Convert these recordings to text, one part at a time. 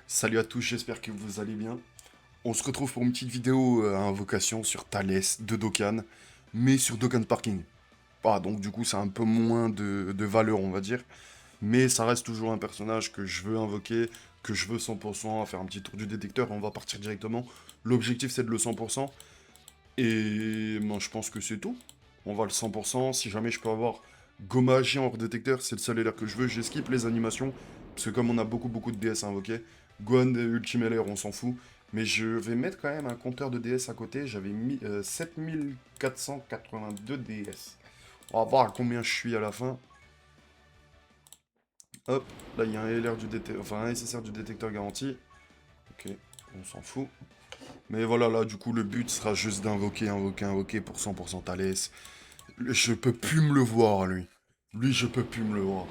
Salut à tous, j'espère que vous allez bien. On se retrouve pour une petite vidéo à invocation sur Thalès de Dokkan, mais sur Dokkan Parking. Ah, donc du coup, c'est un peu moins de valeur, on va dire. Mais ça reste toujours un personnage que je veux invoquer, que je veux 100%, à faire un petit tour du détecteur, et on va partir directement. L'objectif, c'est de le 100%. Et moi, je pense que c'est tout. On va le 100%. Si jamais je peux avoir Gomaji en hors détecteur, c'est le seul LR que je veux. J'esquipe les animations. Parce que comme on a beaucoup de DS à invoquer, Gohan Ultime LR, on s'en fout. Mais je vais mettre quand même un compteur de DS à côté. J'avais mis 7482 DS. On va voir à combien je suis à la fin. Hop, là il y a un LR du détecteur, enfin un SSR du détecteur garanti. Ok, on s'en fout. Mais voilà, là du coup le but sera juste invoquer pour 100% Thalès. Je peux plus me le voir, lui. Lui, je peux plus me le voir.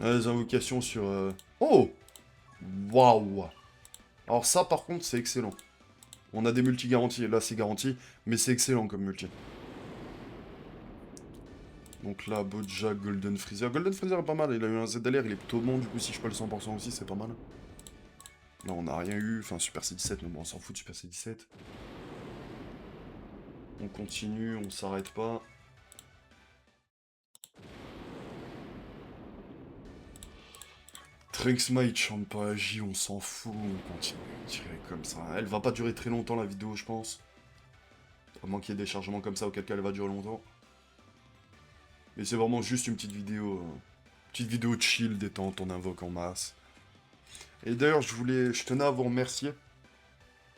Les invocations sur... Oh! Waouh! Alors ça, par contre, c'est excellent. On a des multi-garanties, là c'est garanti, mais c'est excellent comme multi. Donc là, Bojack, Golden Freezer. Golden Freezer est pas mal, il a eu un ZLR, il est plutôt bon, du coup si je peux le 100% aussi, c'est pas mal. Là on n'a rien eu, enfin Super C17, mais bon on s'en fout de Super C17. On continue, on s'arrête pas. Trunks Might chante pas J, on s'en fout, on continue, tirer comme ça. Elle va pas durer très longtemps la vidéo, je pense. À moins qu'il y ait des chargements comme ça, auquel cas elle va durer longtemps. Mais c'est vraiment juste une petite vidéo chill, détente, on invoque en masse. Et d'ailleurs, je tenais à vous remercier.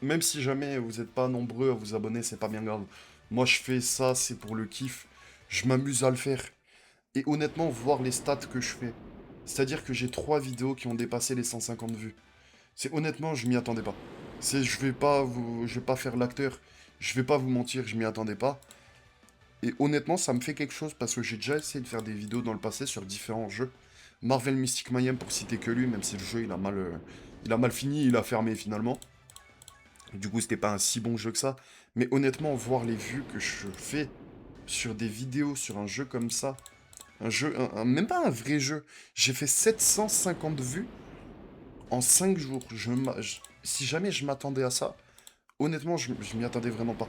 Même si jamais vous n'êtes pas nombreux à vous abonner, c'est pas bien grave. Moi, je fais ça, c'est pour le kiff. Je m'amuse à le faire. Et honnêtement, voir les stats que je fais. C'est-à-dire que j'ai 3 vidéos qui ont dépassé les 150 vues. C'est honnêtement, je m'y attendais pas. Je vais pas faire l'acteur. Je vais pas vous mentir, je m'y attendais pas. Et honnêtement, ça me fait quelque chose parce que j'ai déjà essayé de faire des vidéos dans le passé sur différents jeux. Marvel Mystic Mayhem pour citer que lui, même si le jeu il a mal fini, il a fermé finalement. Du coup, c'était pas un si bon jeu que ça. Mais honnêtement, voir les vues que je fais sur des vidéos sur un jeu comme ça, un jeu, même pas un vrai jeu, j'ai fait 750 vues en 5 jours. Si jamais je m'attendais à ça, honnêtement, je m'y attendais vraiment pas.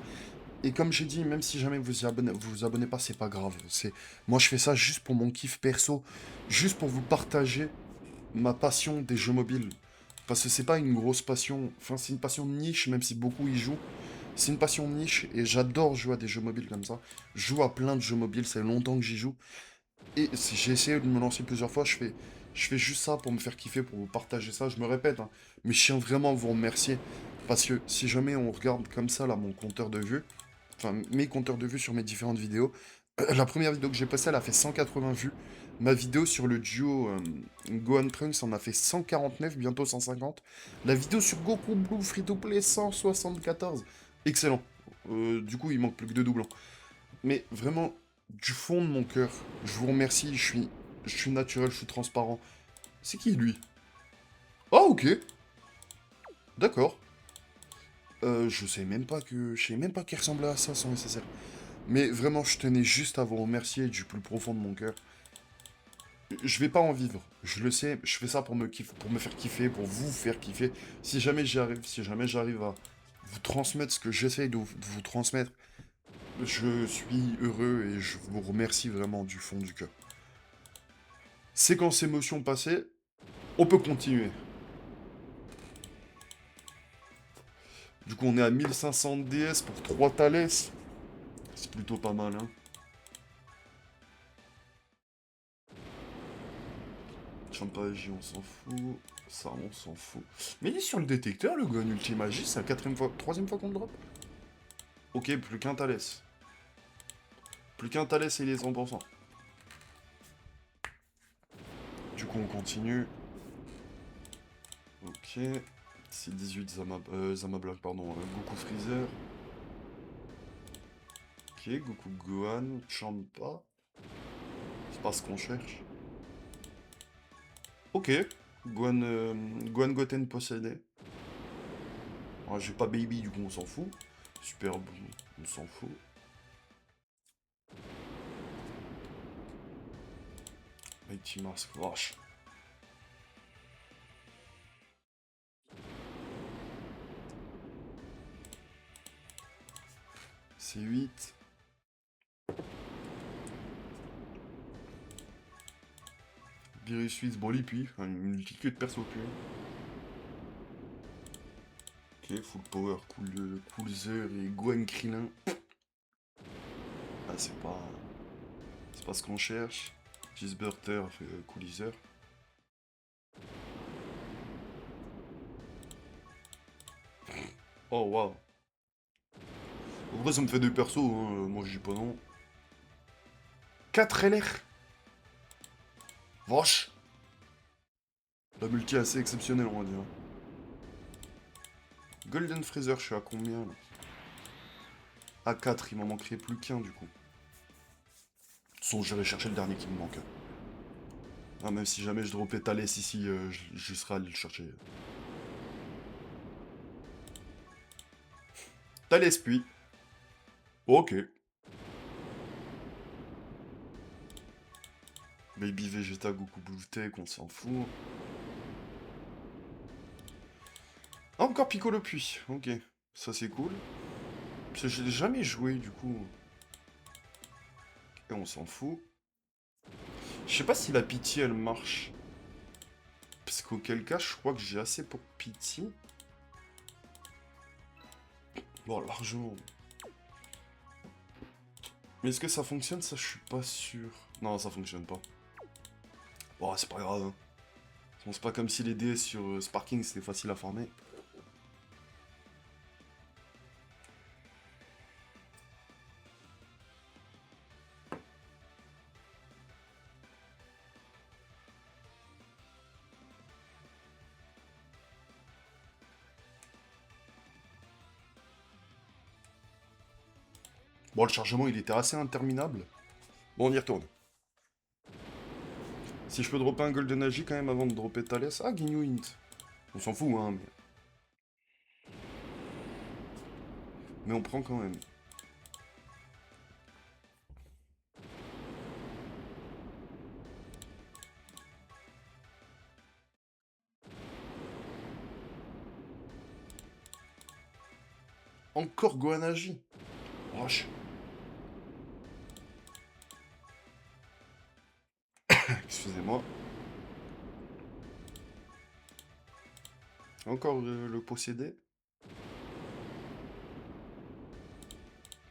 Et comme j'ai dit, même si jamais vous abonnez pas, c'est pas grave. Moi, je fais ça juste pour mon kiff perso, juste pour vous partager ma passion des jeux mobiles. Parce que c'est pas une grosse passion, enfin, c'est une passion de niche, même si beaucoup y jouent. C'est une passion de niche et j'adore jouer à des jeux mobiles comme ça. Je joue à plein de jeux mobiles, ça fait longtemps que j'y joue. Et j'ai essayé de me lancer plusieurs fois, je fais juste ça pour me faire kiffer, pour vous partager ça. Je me répète, hein, mais je tiens vraiment à vous remercier. Parce que si jamais on regarde comme ça, là, mon compteur de vues, enfin mes compteurs de vues sur mes différentes vidéos. La première vidéo que j'ai postée, elle a fait 180 vues. Ma vidéo sur le duo Gohan Trunks en a fait 149, bientôt 150. La vidéo sur Goku Blue Free to Play 174. Excellent. Du coup, il manque plus que deux doublons. Mais vraiment, du fond de mon cœur, je vous remercie. Je suis naturel, je suis transparent. C'est qui lui? Ah, ok. D'accord. Je sais même pas qu'il ressemblait à ça sans nécessaire. Mais vraiment, je tenais juste à vous remercier du plus profond de mon cœur. Je vais pas en vivre, je le sais, je fais ça pour me faire kiffer, pour vous faire kiffer. Si jamais j'arrive à vous transmettre ce que j'essaye de vous transmettre, je suis heureux et je vous remercie vraiment du fond du cœur. Séquence émotion passée, on peut continuer. Du coup, on est à 1500 DS pour 3 Thalès. C'est plutôt pas mal, hein. Champagne, on s'en fout. Ça, on s'en fout. Mais il est sur le détecteur, le Gun Ultimagie, c'est la quatrième fois, troisième fois qu'on le drop. Ok, plus qu'un Thalès. Plus qu'un Thalès et il est 100%. Du coup, on continue. Ok. C'est 18 Zama Black, pardon. Goku Freezer. Ok, Goku Gohan. Champa. C'est pas ce qu'on cherche. Ok. Gohan Goten possédé. Ah, j'ai pas Baby, du coup, on s'en fout. Super, on s'en fout. Mighty Mask, vache. C'est 8. Virus Suisse, Broly, puis une multitude de perso puis. Ok, full power, Coolzer et Gwen Krillin. Ah, c'est pas ce qu'on cherche. Cheeseburger, Coolizer. Oh waouh. En vrai, ça me fait deux persos, hein. Moi je dis pas non. 4 LR. Vache. La multi est assez exceptionnelle, on va dire. Golden Freezer, je suis à combien là? À 4, il m'en manquerait plus qu'un du coup. De toute façon, j'irai chercher le dernier qui me manque. Ah, même si jamais je dropais Thalès ici, je serai allé le chercher. Thalès puis. Ok. Baby Vegeta, Goku Bluetech, on s'en fout. Ah, encore Piccolo puis. Ok. Ça c'est cool. Parce que je l'ai jamais joué du coup. Et on s'en fout. Je sais pas si la pitié elle marche. Parce qu'auquel cas, je crois que j'ai assez pour pitié. Bon, largement. Mais est-ce que ça fonctionne? Ça, je suis pas sûr. Non, ça fonctionne pas. Bon, c'est pas grave. Hein. Bon, c'est pas comme si les DS sur Sparking c'était facile à farmer. Bon, le chargement il était assez interminable. Bon, on y retourne. Si je peux dropper un Golden Agi quand même avant de dropper Thalès. Ah, Ginyu Int. On s'en fout, hein. Mais on prend quand même. Encore Gohan Agi. Wesh. Excusez-moi. Encore le possédé.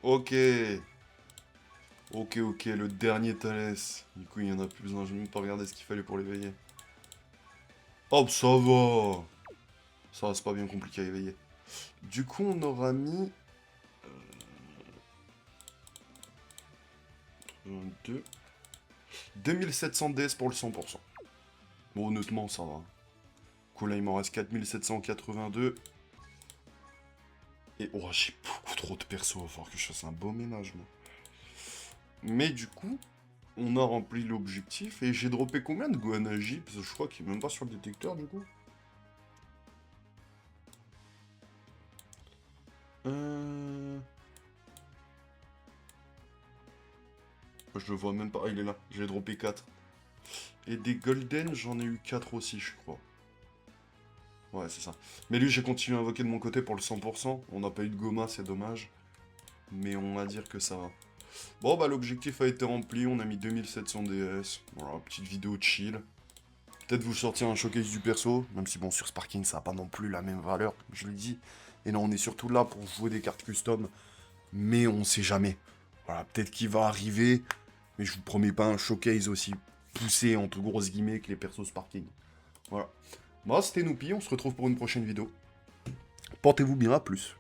Ok. Ok, le dernier Thalès. Du coup, il y en a plus besoin. Je n'ai même pas regardé ce qu'il fallait pour l'éveiller. Hop, ça va. Ça, c'est pas bien compliqué à éveiller. Du coup, on aura mis... 2. 2700 DS pour le 100%. Bon, honnêtement, ça va. Du coup, là, il m'en reste 4782. Et, oh, j'ai beaucoup trop de persos. Il va falloir que je fasse un beau ménage, moi. Mais du coup, on a rempli l'objectif. Et j'ai droppé combien de Gohanaji? Parce que je crois qu'il est même pas sur le détecteur, du coup. Je le vois même pas. Ah, il est là. J'ai droppé 4. Et des Golden, j'en ai eu 4 aussi, je crois. Ouais, c'est ça. Mais lui, j'ai continué à invoquer de mon côté pour le 100%. On n'a pas eu de Goma, c'est dommage. Mais on va dire que ça va. Bon, bah, l'objectif a été rempli. On a mis 2700 DS. Voilà, petite vidéo chill. Peut-être vous sortir un showcase du perso. Même si, bon, sur Sparking, ça n'a pas non plus la même valeur, je le dis. Et là, on est surtout là pour jouer des cartes custom. Mais on sait jamais. Voilà, peut-être qu'il va arriver. Mais je vous promets pas un showcase aussi poussé, entre grosses guillemets, que les persos Sparking. Voilà. Moi, c'était Noupi, on se retrouve pour une prochaine vidéo. Portez-vous bien, à plus.